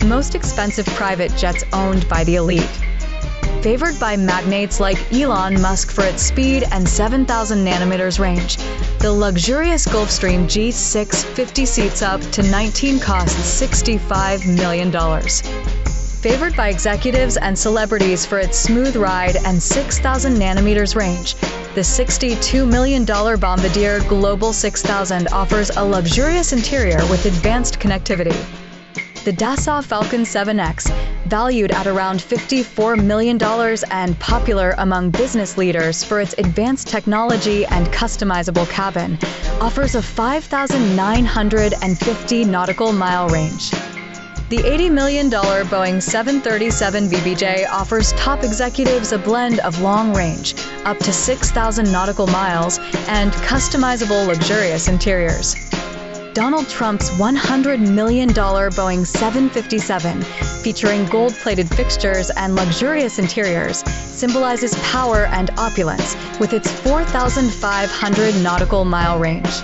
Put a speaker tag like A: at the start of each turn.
A: most expensive private jets owned by the elite. Favored by magnates like Elon Musk for its speed and 7,000 nanometers range, the luxurious Gulfstream G6 50 seats up to 19 costs $65 million. Favored by executives and celebrities for its smooth ride and 6,000 nanometers range, the $62 million Bombardier Global 6000 offers a luxurious interior with advanced connectivity. The Dassault Falcon 7X, valued at around $54 million and popular among business leaders for its advanced technology and customizable cabin, offers a 5,950 nautical mile range. The $80 million Boeing 737 BBJ offers top executives a blend of long range, up to 6,000 nautical miles, and customizable luxurious interiors. Donald Trump's $100 million Boeing 757, featuring gold-plated fixtures and luxurious interiors, symbolizes power and opulence with its 4,500 nautical mile range.